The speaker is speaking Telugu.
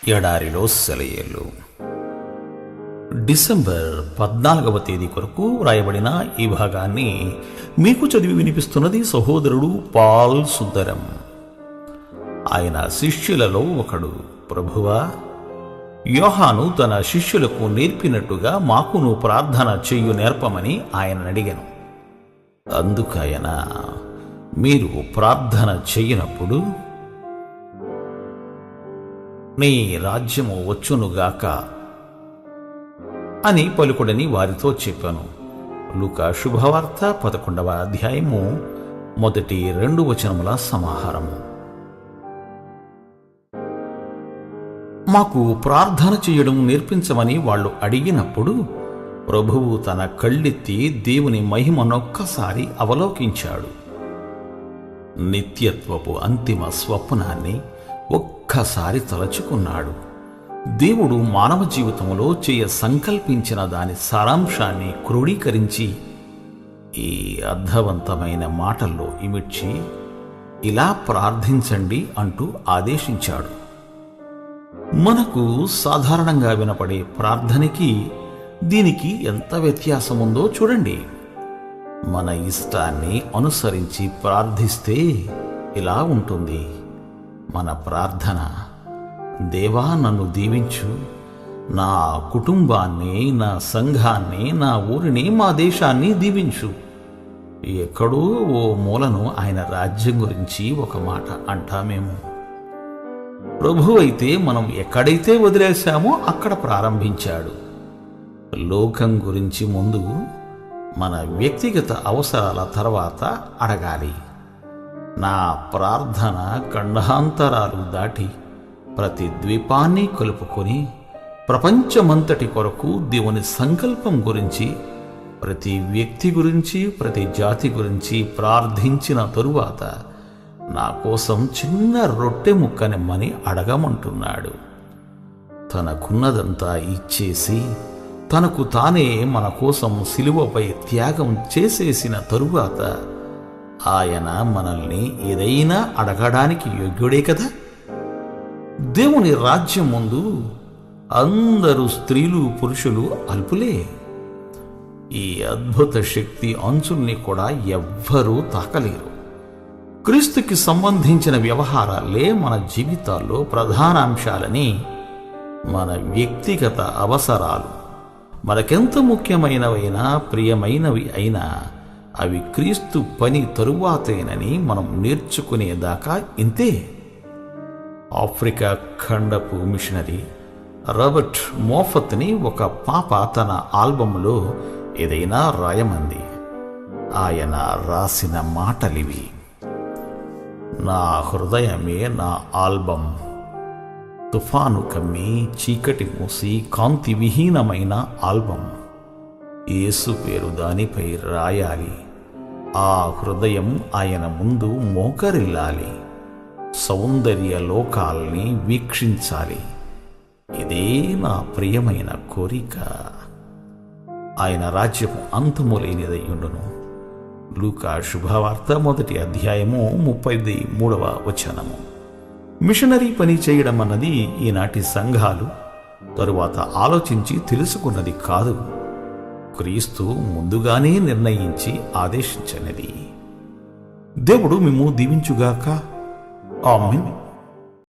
ఎడారిలో సెలయేళ్ళు. డిసెంబర్ 14వ తేదీ కొరకు వ్రాయబడిన ఈ భాగాన్ని మీకు చదివి వినిపిస్తున్నది సహోదరుడు పాల్ సుందరం. ఆయన శిష్యులలో ఒకడు. ప్రభువా, యోహాను తన శిష్యులకు నేర్పినట్టుగా మాకును ప్రార్థన చెయ్యు నేర్పమని ఆయన అడిగాను. అందుకయన, మీరు ప్రార్థన చెయ్యనప్పుడు నీ రాజ్యము వచ్చునుగాక అని పలుకుడని వారితో చెప్పాను. లూకా శుభవార్త 11వ అధ్యాయము మొదటి 2 వచనముల సమాహారము. మాకు ప్రార్థన చేయడం నేర్పించమని వాళ్ళు అడిగినప్పుడు ప్రభువు తన కళ్ళెత్తి దేవుని మహిమనొక్కసారి అవలోకించాడు. నిత్యత్వపు అంతిమ స్వప్నాన్ని ఒక్కసారి తలచుకున్నాడు. దేవుడు మానవ జీవితంలో చేయ సంకల్పించిన దాని సారాంశాన్ని క్రోడీకరించి ఈ అర్థవంతమైన మాటల్లో ఇమిడ్చి ఇలా ప్రార్థించండి అంటూ ఆదేశించాడు. మనకు సాధారణంగా వినపడే ప్రార్థనకి దీనికి ఎంత వ్యత్యాసముందో చూడండి. మన ఇష్టాన్ని అనుసరించి ప్రార్థిస్తే ఇలా ఉంటుంది మన ప్రార్థన: దేవా, నన్ను దీవించు, నా కుటుంబాన్ని, నా సంఘాన్ని, నా ఊరిని, మా దేశాన్ని దీవించు. ఎక్కడో ఓ మూలను ఆయన రాజ్యం గురించి ఒక మాట అంటామేమో. ప్రభు అయితే మనం ఎక్కడైతే వదిలేశామో అక్కడ ప్రారంభించాడు. లోకం గురించి ముందు, మన వ్యక్తిగత అవసరాల తర్వాత అడగాలి. నా ప్రార్థన ఖండాంతరాలు దాటి ప్రతి ద్వీపాన్ని కలుపుకొని ప్రపంచమంతటి కొరకు దేవుని సంకల్పం గురించి, ప్రతి వ్యక్తి గురించి, ప్రతి జాతి గురించి ప్రార్థించిన తరువాత నా కోసం చిన్న రొట్టె ముక్కనిమ్మని అడగమంటున్నాడు. తనకున్నదంతా ఇచ్చేసి తనకు తానే మన కోసం సిలువపై త్యాగం చేసేసిన తరువాత ఆయన మనల్ని ఏదైనా అడగడానికి యోగ్యుడే కదా. దేవుని రాజ్యం ముందు అందరూ స్త్రీలు, పురుషులు అల్పులే. ఈ అద్భుత శక్తి అంచుల్ని కూడా ఎవ్వరూ తాకలేరు. క్రీస్తుకి సంబంధించిన వ్యవహారాలే మన జీవితాల్లో ప్రధాన అంశాలని, మన వ్యక్తిగత అవసరాలు మనకెంత ముఖ్యమైనవైనా, ప్రియమైనవి అయినా అవి క్రీస్తు పని తరువాతేనని మనం నేర్చుకునేదాకా ఇంతే. ఆఫ్రికా ఖండపు మిషనరీ రాబర్ట్ మోఫత్ని ఒక పాప తన ఆల్బంలో ఏదైనా రాయమంది. ఆయన రాసిన మాటలివి: నా హృదయమే నా ఆల్బం, తుఫాను కమ్మి చీకటి మూసి కాంతి విహీనమైన ఆల్బం. యేసు పేరు దానిపై రాయాలి. ఆ హృదయం ఆయన ముందు మోకరిల్లాలి. సౌందర్య లోకాల్ని వీక్షించాలి. ఇదే నా ప్రియమైన కోరిక. ఆయన రాజ్యం అంతము లేనిదయ్యుండును. లూకా శుభవార్త 1వ అధ్యాయము 33వ వచనము. మిషనరీ పని చేయడం అన్నది ఈనాటి సంఘాలు తరువాత ఆలోచించి తెలుసుకున్నది కాదు. క్రీస్తు ముందుగానే నిర్ణయించి ఆదేశించినది. దేవుడు మిమ్ము దీవించుగాక. ఆమేన్.